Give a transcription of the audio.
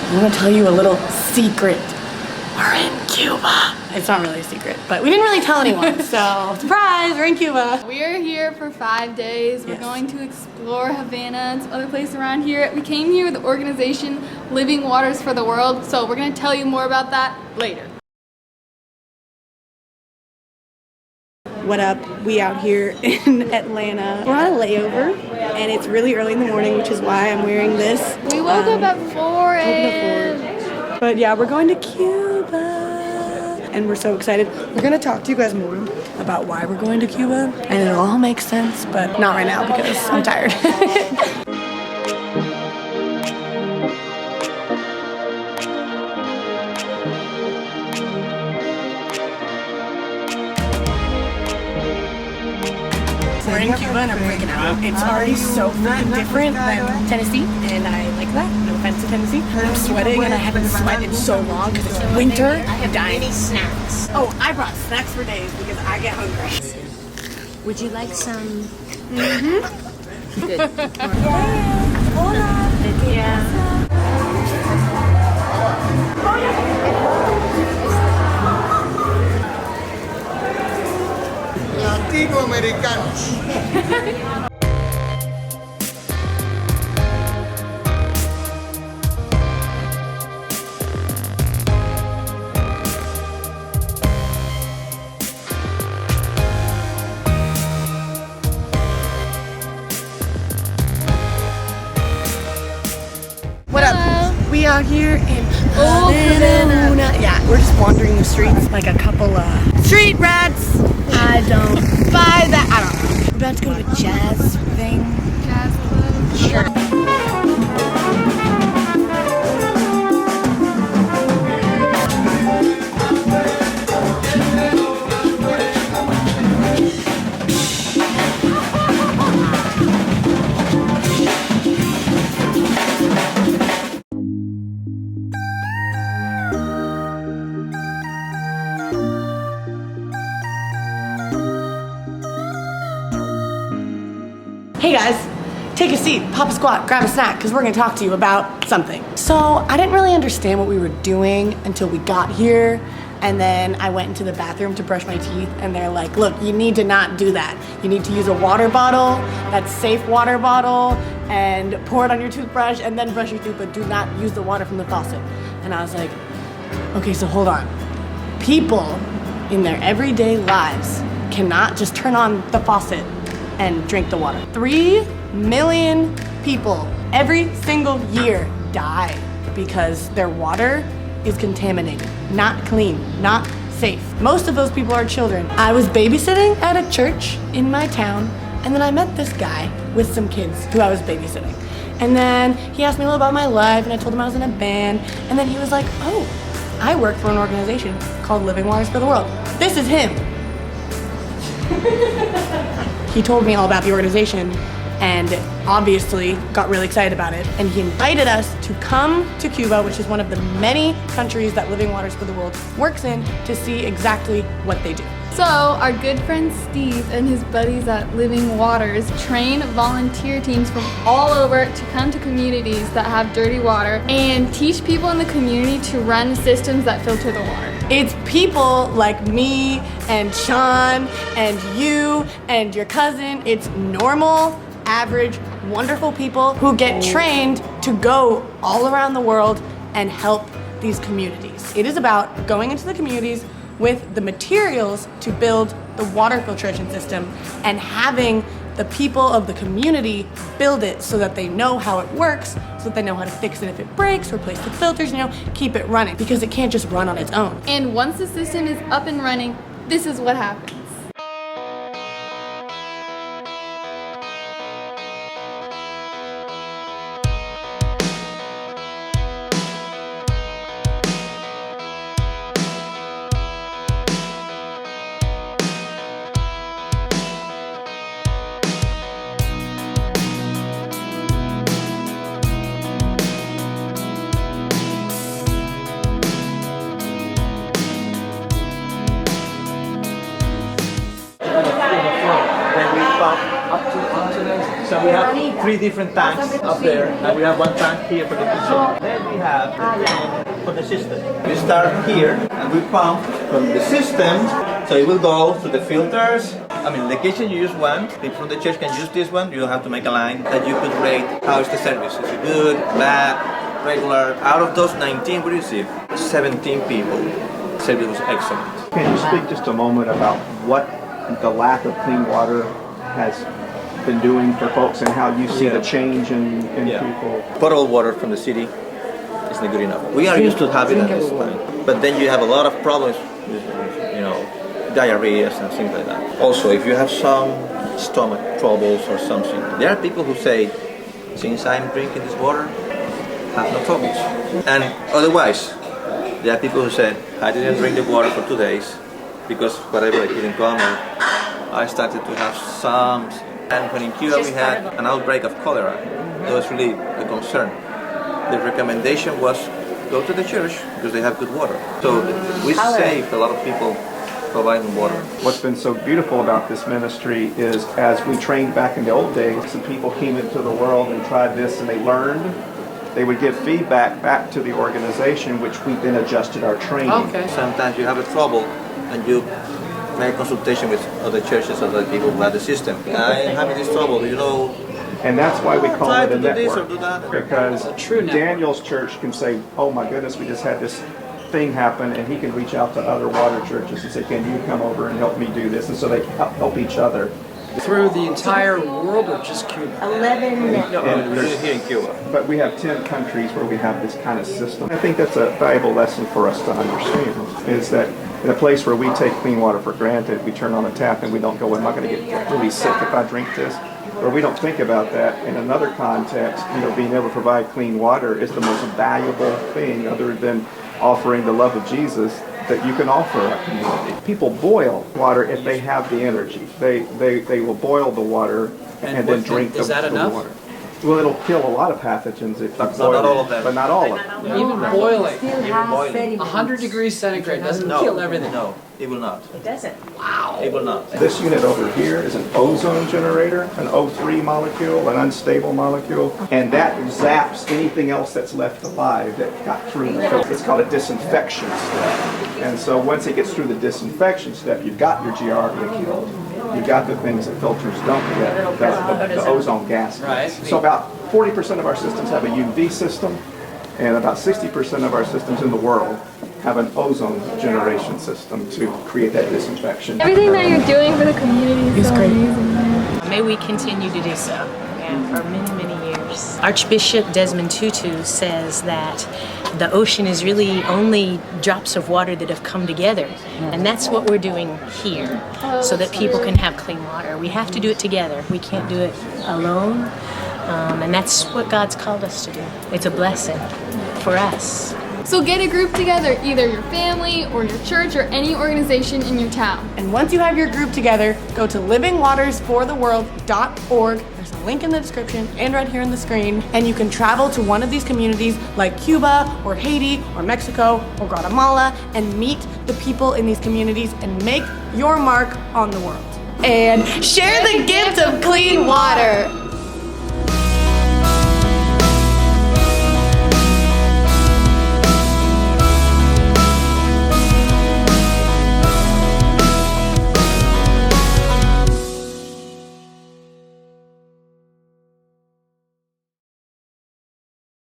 I'm gonna tell you a little secret. We're in Cuba. It's not really a secret, but we didn't really tell anyone, so surprise, we're in Cuba. We are here for 5 days. We're going to explore Havana and some other places around here. We came here with the organization Living Waters for the World, so we're gonna tell you more about that later. What up? We out here in Atlanta. We're on a layover, and it's really early in the morning, which is why I'm wearing this. We woke up at 4 a.m. But yeah, we're going to Cuba, and we're so excited. We're gonna talk to you guys more about why we're going to Cuba, and it'll all make sense, but not right now because I'm tired. We're in Cuba and I'm freaking out. It's already so different than Tennessee, and I like that. No offense to Tennessee. I'm sweating and I haven't sweated so long because it's winter. I'm dying. Any snacks? Oh, I brought snacks for days because I get hungry. Would you like some? Mm-hmm. Good. Hola. Latinoamericanos. What up? We out here in Havana. Yeah, we're just wandering the streets like a couple street rats. I don't buy that. I don't know. We're about to go to a jazz thing. Jazz club. Sure. Hey guys, take a seat, pop a squat, grab a snack, because we're gonna talk to you about something. So I didn't really understand what we were doing until we got here, and then I went into the bathroom to brush my teeth, and they're like, look, you need to not do that. You need to use a water bottle, that's safe water bottle, and pour it on your toothbrush, and then brush your teeth, but do not use the water from the faucet. And I was like, okay, so hold on. People in their everyday lives cannot just turn on the faucet and drink the water. 3 million people every single year die because their water is contaminated, not clean, not safe. Most of those people are children. I was babysitting at a church in my town, and then I met this guy with some kids who I was babysitting. And then he asked me a little about my life, and I told him I was in a band, and then he was like, oh, I work for an organization called Living Waters for the World. This is him. He told me all about the organization and obviously got really excited about it. And he invited us to come to Cuba, which is one of the many countries that Living Waters for the World works in, to see exactly what they do. So our good friend Steve and his buddies at Living Waters train volunteer teams from all over to come to communities that have dirty water and teach people in the community to run systems that filter the water. It's people like me and Sean and you and your cousin. It's normal, average, wonderful people who get trained to go all around the world and help these communities. It is about going into the communities with the materials to build the water filtration system and having the people of the community build it so that they know how it works, so that they know how to fix it if it breaks, replace the filters, keep it running, because it can't just run on its own. And once the system is up and running, this is what happens. So we have 3 different tanks up there, and we have 1 tank here for the kitchen. Then we have the tank for the system. We start here, and we pump from the system, so it will go through the filters. I mean, in the kitchen you use one, people from the church can use this one. You don't have to make a line that you could rate how is the service. Is it good, bad, regular? Out of those 19 we received, 17 people. Service was excellent. Can you speak just a moment about what the lack of clean water has been doing for folks and how you see the change in people? Potable water from the city isn't good enough. We are used to having it at this time, but then you have a lot of problems with, diarrhea and things like that. Also, if you have some stomach troubles or something, there are people who say, since I'm drinking this water, I have no troubles. And otherwise, there are people who said, I didn't drink the water for 2 days because whatever I couldn't come, I started to have some. And when in Cuba we had an outbreak of cholera, it was really a concern. The recommendation was go to the church because they have good water. So we saved a lot of people providing water. What's been so beautiful about this ministry is as we trained back in the old days, some people came into the world and tried this and they learned, they would give feedback back to the organization, which we then adjusted our training. Okay. Sometimes you have a trouble and you make consultation with other churches, other people who have the system. I'm having this trouble, And that's why we call it a do this or network. do that. Because Daniel's church can say, oh my goodness, we just had this thing happen, and he can reach out to other water churches and say, can you come over and help me do this? And so they help each other. Through the entire world or just Cuba? 11 No, we're here in Cuba. But we have 10 countries where we have this kind of system. I think that's a valuable lesson for us to understand, is that in a place where we take clean water for granted, we turn on a tap and we don't go, am I going to get really sick if I drink this? Or we don't think about that. In another context, being able to provide clean water is the most valuable thing other than offering the love of Jesus that you can offer our community. People boil water if they have the energy. They will boil the water and then drink the water. Well, it'll kill a lot of pathogens if you boil not all of them. But not all of them. Even boiling, still has very 100 degrees centigrade doesn't kill everything. No, it will not. It doesn't. It will not. This unit over here is an ozone generator, an O3 molecule, an unstable molecule, and that zaps anything else that's left alive that got through the filter. It's called a disinfection step. And so once it gets through the disinfection step, you've got your Giardia killed. You've got the things that filters don't get, that's the ozone gas. Right. So about 40% of our systems have a UV system, and about 60% of our systems in the world have an ozone generation system to create that disinfection. Everything that you're doing for the community is so amazing. May we continue to do so for many, many years. Archbishop Desmond Tutu says that the ocean is really only drops of water that have come together. And that's what we're doing here, so that people can have clean water. We have to do it together. We can't do it alone. And that's what God's called us to do. It's a blessing for us. So get a group together, either your family or your church or any organization in your town. And once you have your group together, go to livingwatersfortheworld.org. There's a link in the description and right here on the screen. And you can travel to one of these communities like Cuba or Haiti or Mexico or Guatemala and meet the people in these communities and make your mark on the world. And share the gift of clean water.